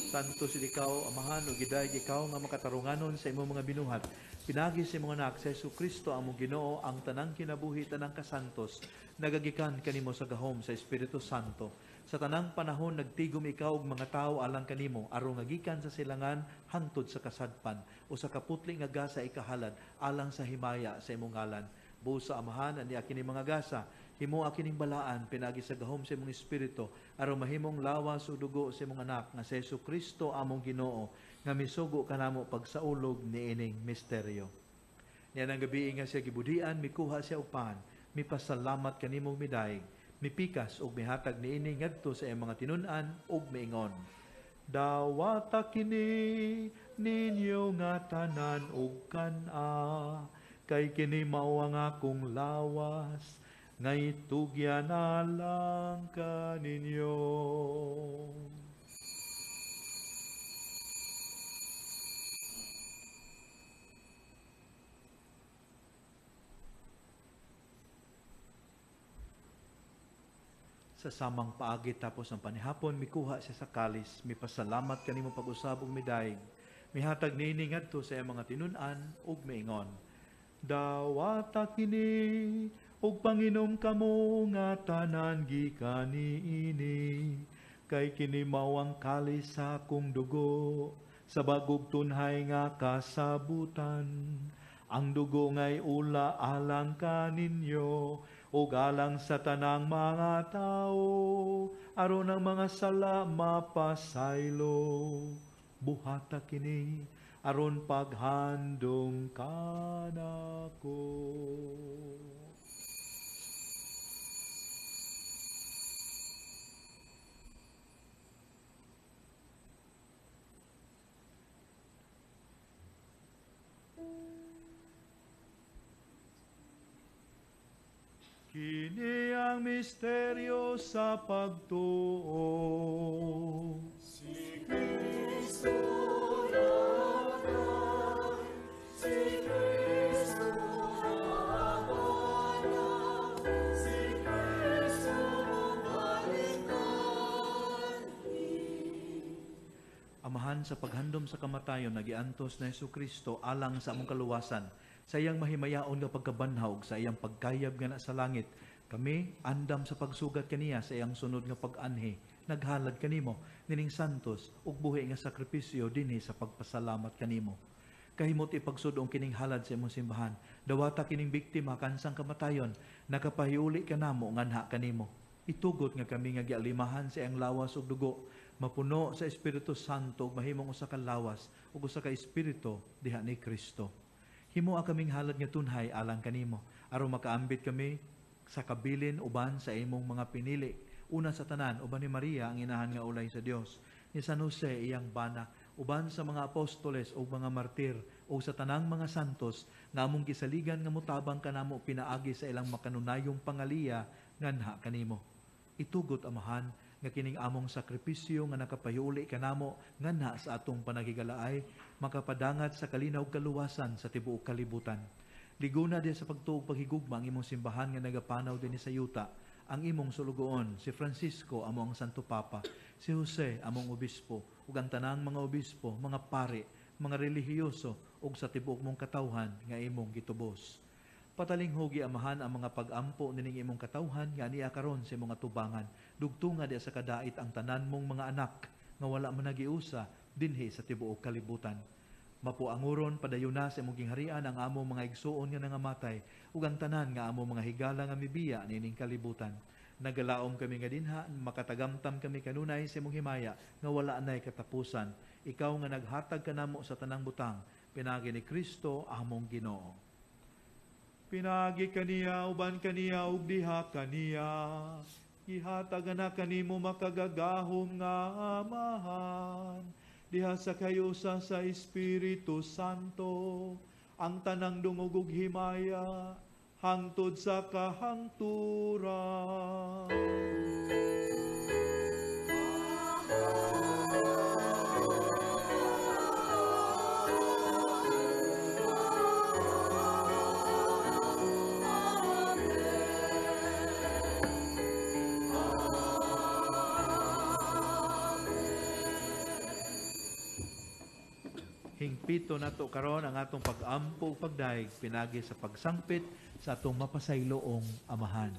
Speaker 4: Santos ikaw, amahan o gidayeg ikaw nga makatarunganon sa imong mga binuhat. Pinagi sa imong anak sa Jesucristo among Ginoo ang tanang kinabuhi tanang kasantos. Nagagikan kanimo sa gahom sa Espiritu Santo. Sa tanang panahon nagtigom ikaw og mga tawo alang kanimo aron ngagikan sa silangan hangtod sa kasadpan o sa kaputli nga gasa ikahalad alang sa himaya sa imong ngalan. Busa amahan ani kini mga gasa himo kining balaan pinagi sa gahom sa imong espiritu aron mahimong lawas o dugo sa imong anak nga sa Jesucristo among Ginoo nga misugo kanamo pagsaulog niining misteryo. Niyan ang gabi nga siya gibudian mikuha siya upan, mipasalamat kanimong midaig, mipikas og mihatag niini ngadto sa iyang mga tinun-an ug miingon. Dawata kini ninyo nga tanan ug kan-a, kay kini mao ang akong lawas nga itugyan alang kaninyo. Sa samang paagi tapos ang panihapon, mikuha siya sa kalis, mipasalamat kanimo pag-usab og midaig, mihatag niini ngadto sa iyang mga tinun-an ug miingon. Dawata kini ug panginom kamo nga tanan gikan niini, kay kini mao ang kalis sa akong dugo sa bagog tunhay nga kasabutan. Ang dugo ngay ula alang kaninyo ug alang sa tanang mga tao aron ang mga sala mapasaylo. Buhata kini aron paghandong kanako. Kini ang misteryo sa pagtuo. Amahan, sa paghandom sa kamatayon, nagiantos na Jesucristo alang sa among kaluwasan, sa iyang mahimayaon nga pagkabanhaw, sa iyang pagkayab nga na sa langit, kami andam sa pagsugat kaniya sa iyang sunod nga pag-anhi, naghalad kanimo, nining santos, ug buhi nga sakripisyo dinhi sa pagpasalamat kanimo. Kahimot ipagsudong kining halad sa imong simbahan, dawata kining biktima kansang kamatayon, nakapahiuli kanamo nganha kanimo. Itugot nga kami nga gialimahan sa iyang lawas ug dugo, mapuno sa Espiritu Santo ug mahimong usa ka lawas ug usa ka espiritu diha ni Kristo. Himoa kaming halad nga tunhay alang kanimo, aron makaambit kami sa kabilin uban sa imong mga pinili. Una sa tanan, uban ni Maria ang inahan nga ulay sa Dios, ni San Jose iyang bana, uban sa mga apostoles o mga martir o sa tanang mga santos nga among kisaligan nga mutabang kanamo pinaagi sa ilang makanunayong pangaliya nganha kanimo. Itugot, Amahan, nga kining among sakripisyo nga nakapahiuli kanamo nganha sa atong panagigalaay makapadangat sa kalinaw kaluwasan sa tibuok kalibutan. Liguna din sa pagtuog paghigugma ang imong simbahan nga nagapanaw din sa yuta, ang imong sulugoon, si Francisco among Santo Papa, si Jose among obispo, ug ang tanang mga obispo, mga pari, mga relihiyoso, ug sa tibuok mong katawhan nga imong gitubos. Patalinghugi, Amahan, ang mga pag-ampo nining imong katawhan nga niya karon sa imong atubangan, dugtunga di sa kadait ang tanan mong mga anak nga wala man nagiusa dinhi sa tibuok kalibutan. Mapuanguron padayuna sa imong gingharian ang among mga igsuon nga nangamatay ug ang tanan nga among mga higala nga mibiya nining kalibutan. Nagalaom kami nga dinha, makatagamtam kami kanunay sa imong himaya nga wala nay katapusan. Ikaw nga naghatag kanamo sa tanang butang, pinagi ni Kristo among Ginoo. Pinagi kaniya, uban kaniya, ug diha kaniya. Ihatag na kanimo makagagahom nga Amahan. Diha sa kayusa sa Espiritu Santo, ang tanang dungog ug himaya, hangtod sa kahangturan. Hingpito nato karon ang atong pag-ampo ug pagdaig pinagi sa pagsangpit sa atong mapasayloong Amahan.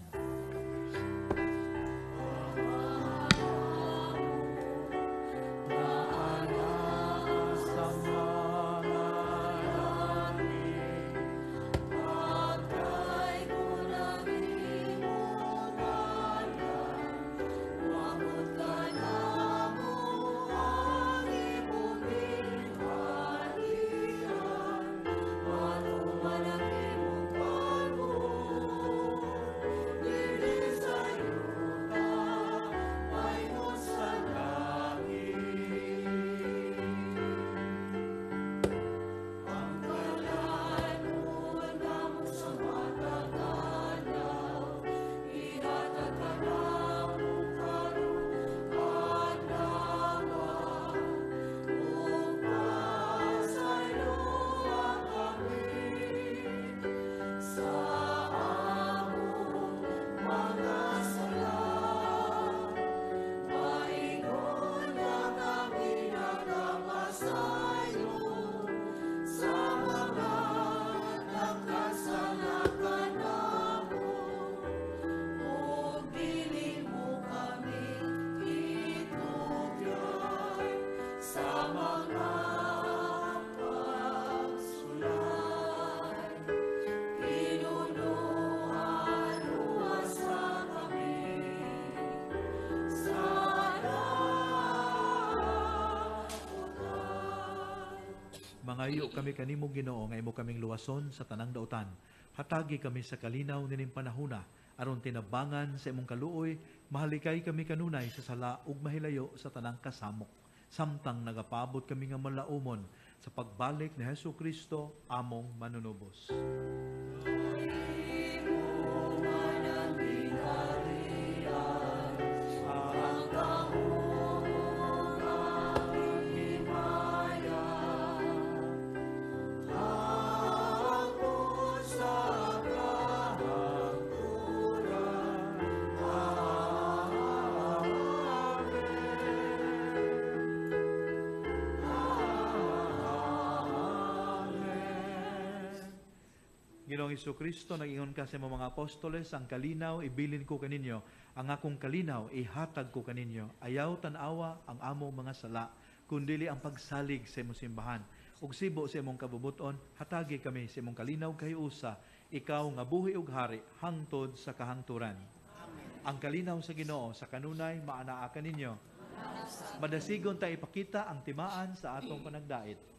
Speaker 4: Mangayo kami kanimo Ginoo nga imo kaming luwason sa tanang dautan. Hatagi kami sa kalinaw nining panahona aron tinabangan sa imong kaluoy, mahalikay kami kanunay sa sala ug mahilayo sa tanang kasamok. Samtang nagapabot kami nga malaumon sa pagbalik ni Jesucristo among manunubos.
Speaker 2: Ay mo manang
Speaker 4: Ginoong Jesucristo, nag-ingon ka sa mga apostoles, ang kalinaw ibilin ko kaninyo, ang akong kalinaw ihatag ko kaninyo. Ayaw tanawa ang amo mga sala, kundili ang pagsalig sa imong simbahan. Ug sibo sa imong kabubuton, hatagi kami sa imong kalinaw kay usa, ikaw nga buhi ug hari hangtod sa kahangturan. Ang kalinaw sa Ginoo sa kanunay maanaa kaninyo. Madasigon ta ipakita ang timaan sa atong panagdait.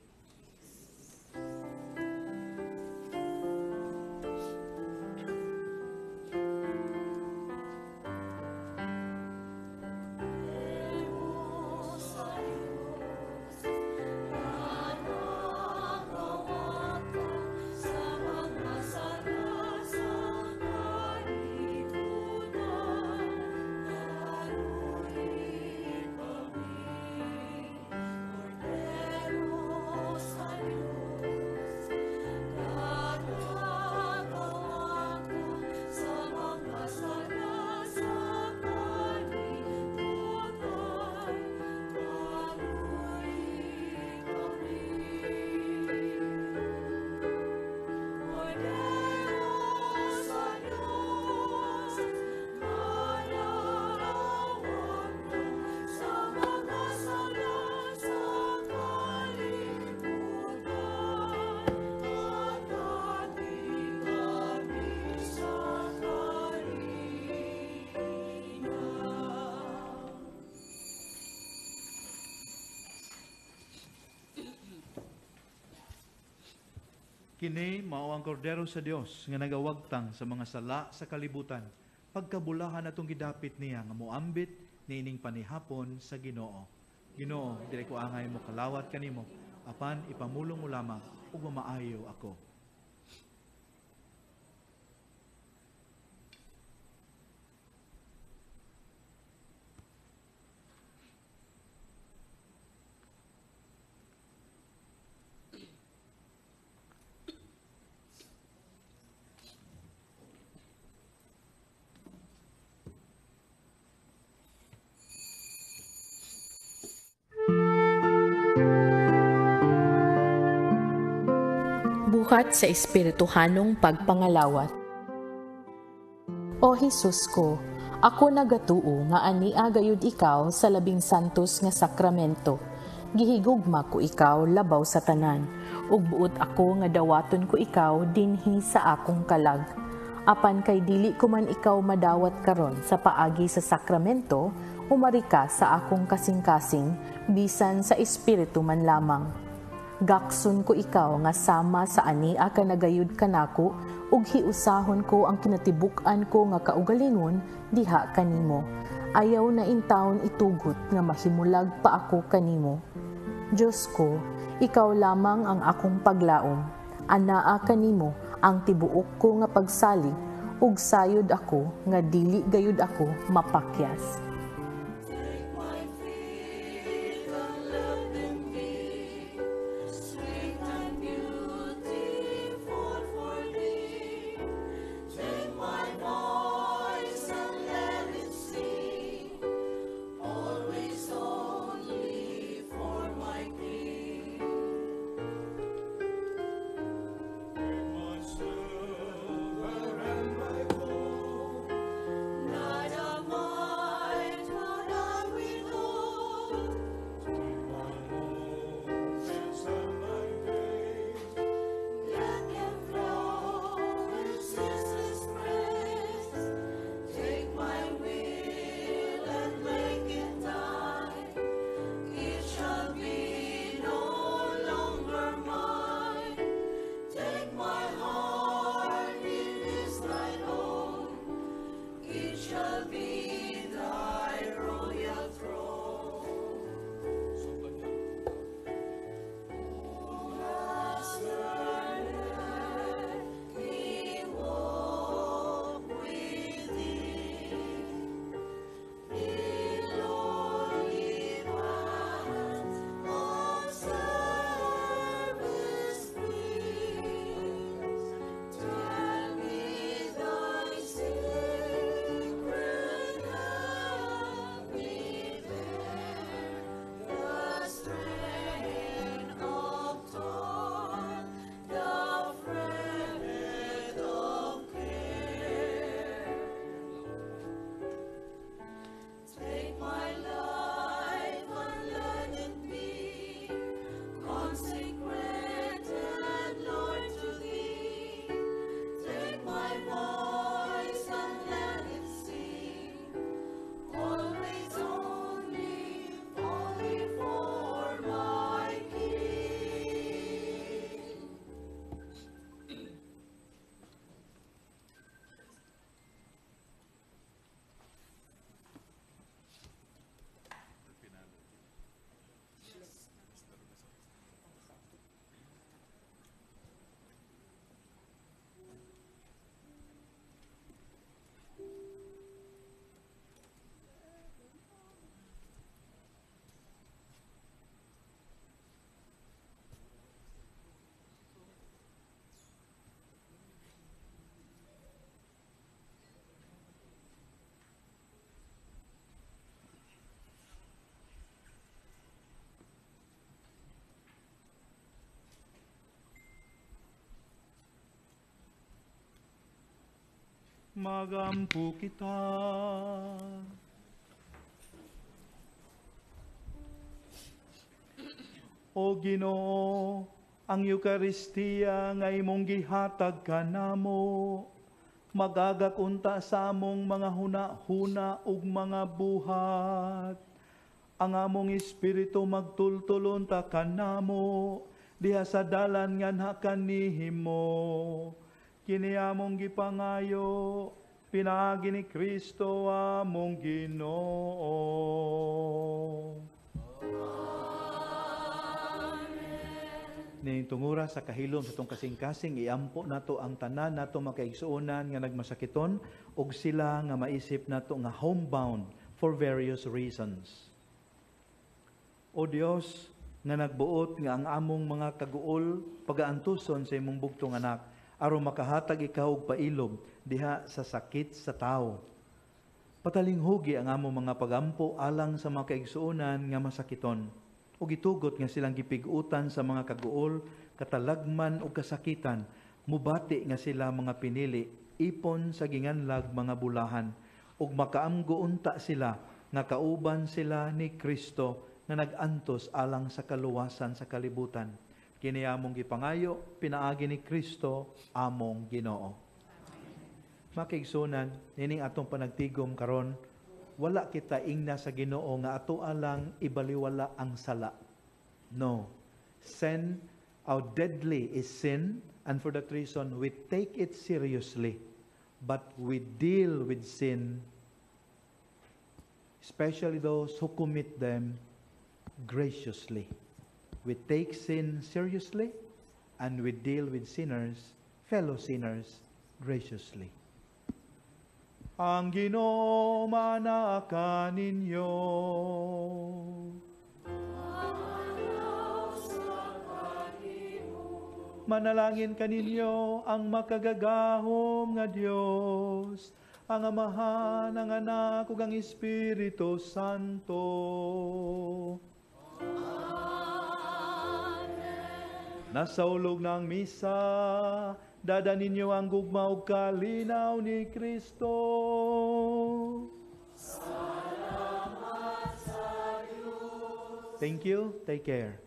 Speaker 4: Kini mao ang kordero sa Dios nga nagawagtang sa mga sala sa kalibutan. Pagkabulahan atong gidapit niya nga moambit niining panihapon sa Ginoo. Ginoo, dili ko angay mo kalawat kanimo, apan ipamulong mo lamang ug mamaayo ako.
Speaker 8: Buhat sa espirituhanong pagpangalawat. O Hesus ko, ako nagatuo nga ania gayud ikaw sa labing santos nga sakramento. Gihigugma ko ikaw labaw sa tanan, ug buot ako nga dawaton ko ikaw dinhi sa akong kalag. Apan kay dili ko man ikaw madawat karon sa paagi sa sakramento, umari ka sa akong kasing-kasing, bisan sa espiritu man lamang. Gakson ko ikaw nga sama sa ania ka nagayud kanako ug hiusahon ko ang kinatibuk-an ko nga kaugalingon diha kanimo. Ayaw na intawon itugot nga mahimulag pa ako kanimo. Diyos ko, ikaw lamang ang akong paglaom. Anaa kanimo ang tibuok ko nga pagsalig ug sayod ako nga dili gayud ako mapakyas.
Speaker 2: Not a mile.
Speaker 4: Magampo kita. O Ginoo, ang Eukaristiya nga imong gihatag kanamo, magagakunta sa among mga huna-huna ug mga buhat. Ang among espiritu magtultulon ta kanamo, diha sa dalan nga nakanihimo. Kini among gipangayo, pinaagi ni Kristo among Ginoo. Ning tungura sa kahilom sa itong kasing-kasing, iampo nato ang tanan nato makaigsuonan nga nagmasakiton ug sila nga maisip nato nga homebound for various reasons. O Dios, nga nagbuot nga ang among mga kaguol pagaantuson sa imong bugtong anak, aron makahatag ikaw og pailob diha sa sakit sa tao. Patalinghugi ang among mga pagampo alang sa mga kaigsuonan nga masakiton. O gitugot nga silang gipig-utan sa mga kaguol, katalagman o kasakitan, mubati nga sila mga pinili, ipon sa ginganlag mga bulahan, ug makaamgo unta sila nga kauban sila ni Kristo nga nag-antos alang sa kaluwasan sa kalibutan. Kini among gipangayo, pinaagi ni Kristo among Ginoo. Makiigsunan, nining atong panagtigom karon, wala kita ingna sa Ginoo nga ato alang ibaliwala ang sala. No. Sin, how deadly is sin, and for that reason we take it seriously. But we deal with sin, especially those who commit them, graciously. We take sin seriously and we deal with sinners, fellow sinners, graciously. Ang Ginoo manaka ninyo. Manalangin kaninyo ang makagagahom nga Dios, ang Amahan, ang Anak, ug ang Espiritu Santo. Nasa ulog ng misa, dada ninyo ang gugma ug kalinaw ni Kristo. Salamat sa Diyos. Thank you. Take care.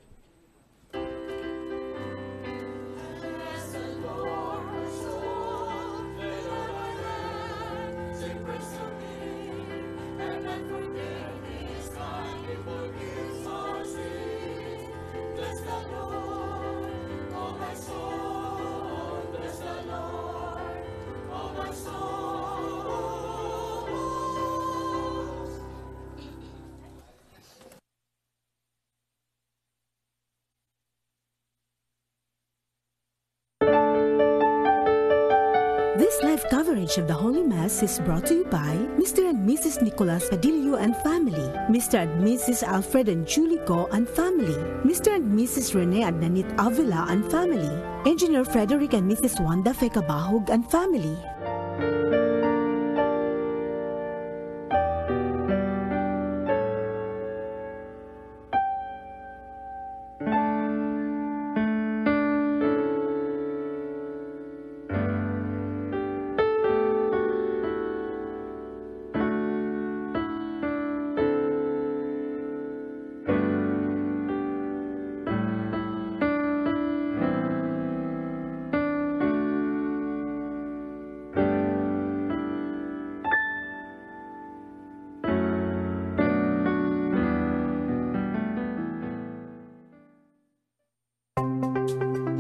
Speaker 3: This live coverage of the Holy Mass is brought to you by Mr. and Mrs. Nicolas Adilio and family, Mr. and Mrs. Alfred and Julie Go and family, Mr. and Mrs. Rene Adnanit Avila and family, Engineer Frederick and Mrs. Wanda Fekabahog and family.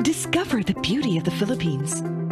Speaker 9: Discover the beauty of the Philippines.